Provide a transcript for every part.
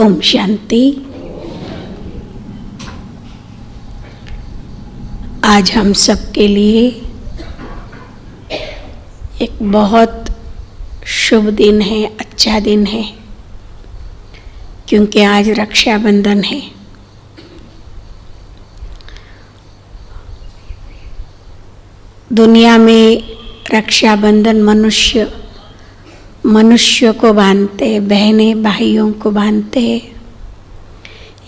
ओम शांति। आज हम सबके लिए एक बहुत शुभ दिन है, अच्छा दिन है, क्योंकि आज रक्षाबंधन है। दुनिया में रक्षाबंधन मनुष्य को बांधते हैं, बहनें भाइयों को बांधते हैं।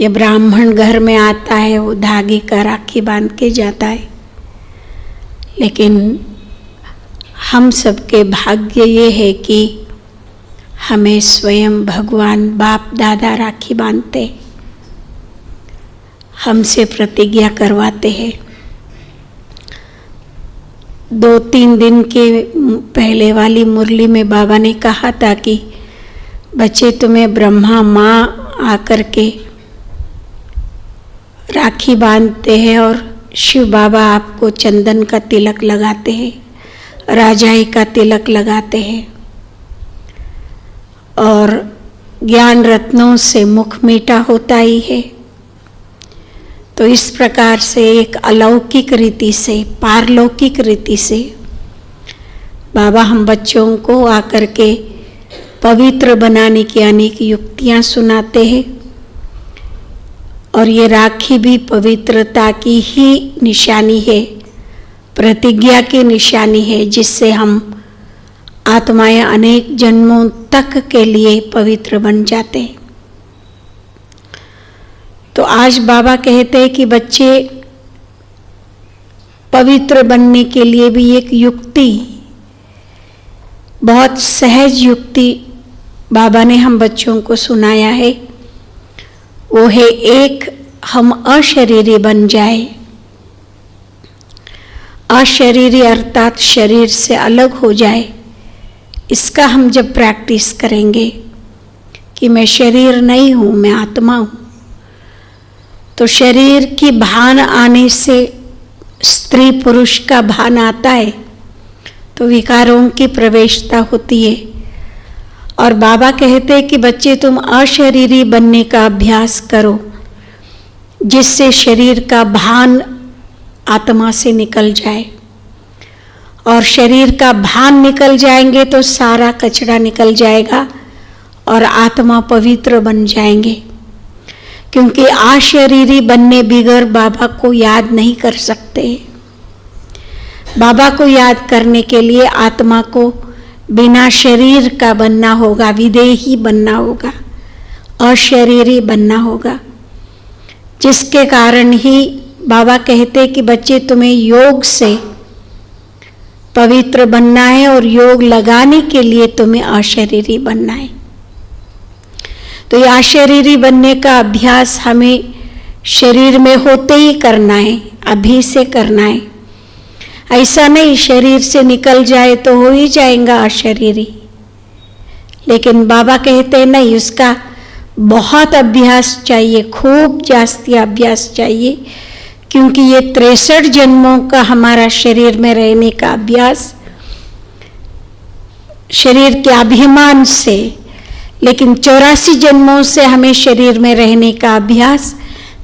ये ब्राह्मण घर में आता है, वो धागे का राखी बांध के जाता है। लेकिन हम सबके भाग्य ये है कि हमें स्वयं भगवान बाप दादा राखी बांधते, हमसे प्रतिज्ञा करवाते हैं। 2-3 दिन के पहले वाली मुरली में बाबा ने कहा था कि बच्चे, तुम्हें ब्रह्मा माँ आकर के राखी बांधते हैं और शिव बाबा आपको चंदन का तिलक लगाते हैं, राजाई का तिलक लगाते हैं और ज्ञान रत्नों से मुख मीठा होता ही है। तो इस प्रकार से एक अलौकिक रीति से, पारलौकिक रीति से बाबा हम बच्चों को आकर के पवित्र बनाने की अनेक युक्तियां सुनाते हैं। और ये राखी भी पवित्रता की ही निशानी है, प्रतिज्ञा की निशानी है, जिससे हम आत्माएं अनेक जन्मों तक के लिए पवित्र बन जाते हैं। तो आज बाबा कहते हैं कि बच्चे, पवित्र बनने के लिए भी एक युक्ति, बहुत सहज युक्ति बाबा ने हम बच्चों को सुनाया है। वो है, एक, हम अशरीरी बन जाए। अशरीरी अर्थात शरीर से अलग हो जाए। इसका हम जब प्रैक्टिस करेंगे कि मैं शरीर नहीं हूँ, मैं आत्मा हूँ, तो शरीर की भान आने से स्त्री पुरुष का भान आता है, तो विकारों की प्रवेशता होती है। और बाबा कहते हैं कि बच्चे, तुम अशरीरी बनने का अभ्यास करो, जिससे शरीर का भान आत्मा से निकल जाए। और शरीर का भान निकल जाएंगे तो सारा कचरा निकल जाएगा और आत्मा पवित्र बन जाएंगे। क्योंकि अशरीरी बनने बिगर बाबा को याद नहीं कर सकते। बाबा को याद करने के लिए आत्मा को बिना शरीर का बनना होगा, विदेही बनना होगा, अशरीरी बनना होगा। जिसके कारण ही बाबा कहते कि बच्चे, तुम्हें योग से पवित्र बनना है और योग लगाने के लिए तुम्हें अशरीरी बनना है। तो ये अशरीरी बनने का अभ्यास हमें शरीर में होते ही करना है, अभी से करना है। ऐसा नहीं शरीर से निकल जाए तो हो ही जाएगा अशरीरी। लेकिन बाबा कहते हैं नहीं, उसका बहुत अभ्यास चाहिए, खूब जास्ती अभ्यास चाहिए। क्योंकि ये 63 जन्मों का हमारा शरीर में रहने का अभ्यास, शरीर के अभिमान से, लेकिन 84 जन्मों से हमें शरीर में रहने का अभ्यास,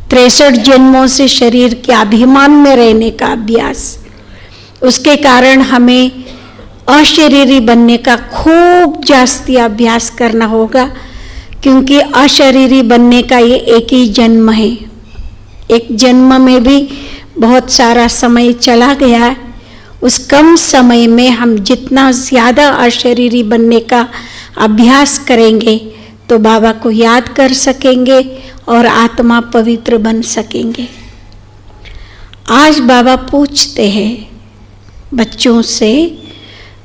63 जन्मों से शरीर के अभिमान में रहने का अभ्यास। उसके कारण हमें अशरीरी बनने का खूब जास्ती अभ्यास करना होगा। क्योंकि अशरीरी बनने का ये एक ही जन्म है। एक जन्म में भी बहुत सारा समय चला गया है। उस कम समय में हम जितना ज़्यादा अशरीरी बनने का अभ्यास करेंगे तो बाबा को याद कर सकेंगे और आत्मा पवित्र बन सकेंगे। आज बाबा पूछते हैं बच्चों से,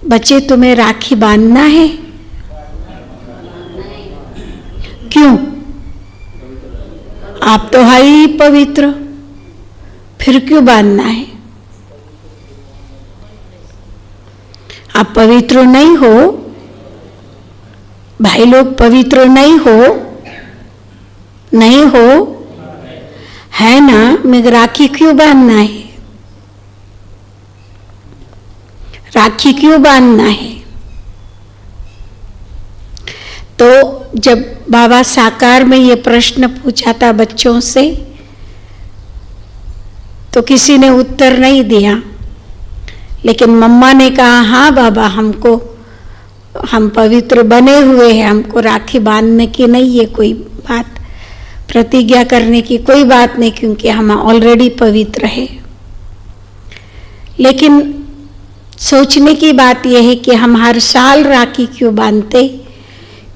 बच्चे, तुम्हें राखी बांधना है? क्यों? आप तो है ही पवित्र, फिर क्यों बांधना है? आप पवित्र नहीं हो? भाई लोग पवित्र नहीं हो? नहीं हो है ना? मैं राखी क्यों बांधना है? राखी क्यों बांधना है? तो जब बाबा साकार में ये प्रश्न पूछा था बच्चों से, तो किसी ने उत्तर नहीं दिया, लेकिन मम्मा ने कहा हाँ बाबा, हम पवित्र बने हुए हैं, हमको राखी बांधने की नहीं है कोई बात, प्रतिज्ञा करने की कोई बात नहीं, क्योंकि हम ऑलरेडी पवित्र है। लेकिन सोचने की बात यह है कि हम हर साल राखी क्यों बांधते,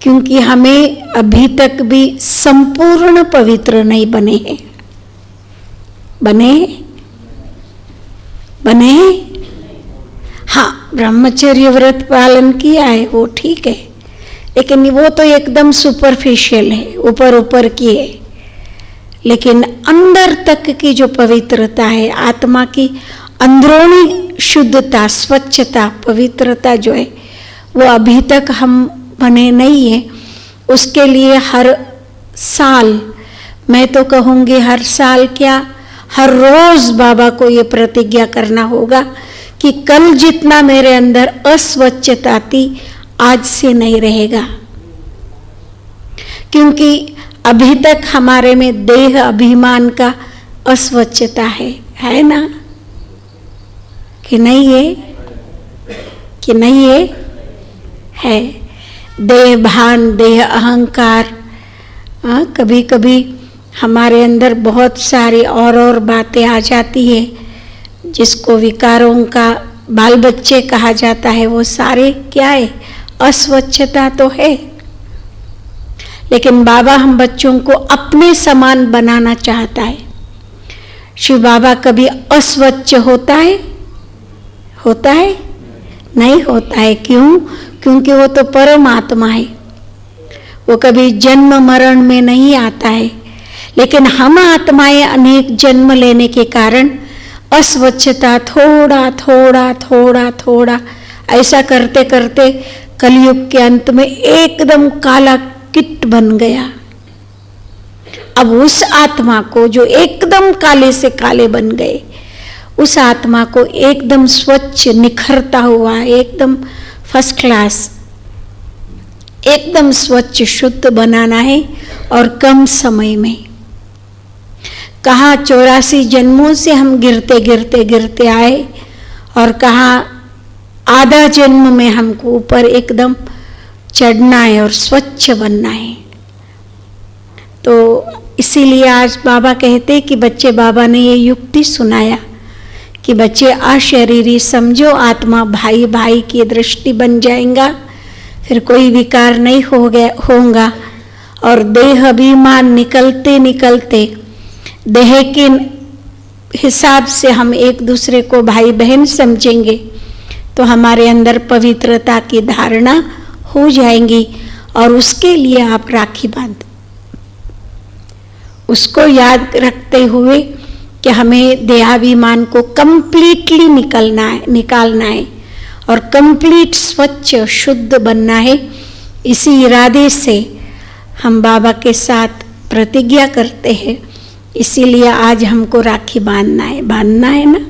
क्योंकि हमें अभी तक भी संपूर्ण पवित्र नहीं बने हैं। बने हाँ, ब्रह्मचर्य व्रत पालन किया है वो ठीक है, लेकिन वो तो एकदम सुपरफिशियल है, ऊपर ऊपर की है। लेकिन अंदर तक की जो पवित्रता है, आत्मा की अंदरूनी शुद्धता, स्वच्छता, पवित्रता जो है, वो अभी तक हम बने नहीं है। उसके लिए हर साल, मैं तो कहूँगी हर साल क्या, हर रोज बाबा को ये प्रतिज्ञा करना होगा कि कल जितना मेरे अंदर अस्वच्छता थी, आज से नहीं रहेगा। क्योंकि अभी तक हमारे में देह अभिमान का अस्वच्छता है ना, कि नहीं है, कि नहीं है देह भान, देह अहंकार। कभी कभी हमारे अंदर बहुत सारी और बातें आ जाती है, जिसको विकारों का बाल बच्चे कहा जाता है। वो सारे क्या है, अस्वच्छता तो है। लेकिन बाबा हम बच्चों को अपने समान बनाना चाहता है। शिव बाबा कभी अस्वच्छ होता है? नहीं होता है। क्यों? क्योंकि वो तो परमात्मा है, वो कभी जन्म मरण में नहीं आता है। लेकिन हम आत्माएं अनेक जन्म लेने के कारण अस्वच्छता थोड़ा ऐसा करते करते कलयुग के अंत में एकदम काला किट बन गया। अब उस आत्मा को जो एकदम काले से काले बन गए, उस आत्मा को एकदम स्वच्छ निखरता हुआ, एकदम फर्स्ट क्लास, एकदम स्वच्छ शुद्ध बनाना है। और कम समय में, कहाँ 84 जन्मों से हम गिरते आए, और कहाँ आधा जन्म में हमको ऊपर एकदम चढ़ना है और स्वच्छ बनना है। तो इसीलिए आज बाबा कहते कि बच्चे, बाबा ने ये युक्ति सुनाया कि बच्चे अशरीरी समझो, आत्मा भाई भाई की दृष्टि बन जाएगा, फिर कोई विकार नहीं होगा। और देह अभिमान निकलते निकलते देह के हिसाब से हम एक दूसरे को भाई बहन समझेंगे, तो हमारे अंदर पवित्रता की धारणा हो जाएंगी। और उसके लिए आप राखी बांधो, उसको याद रखते हुए कि हमें देहाभिमान को कंप्लीटली निकालना है और कंप्लीट स्वच्छ शुद्ध बनना है। इसी इरादे से हम बाबा के साथ प्रतिज्ञा करते हैं। इसीलिए आज हमको राखी बांधना है ना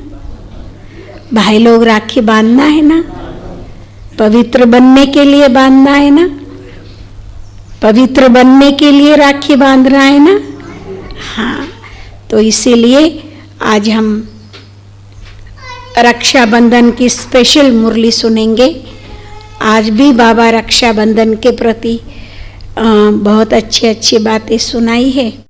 भाई लोग, राखी बांधना है ना, पवित्र बनने के लिए बांधना है ना, पवित्र बनने के लिए राखी बांधना है ना। हाँ, तो इसीलिए आज हम रक्षाबंधन की स्पेशल मुरली सुनेंगे। आज भी बाबा रक्षाबंधन के प्रति बहुत अच्छी बातें सुनाई है।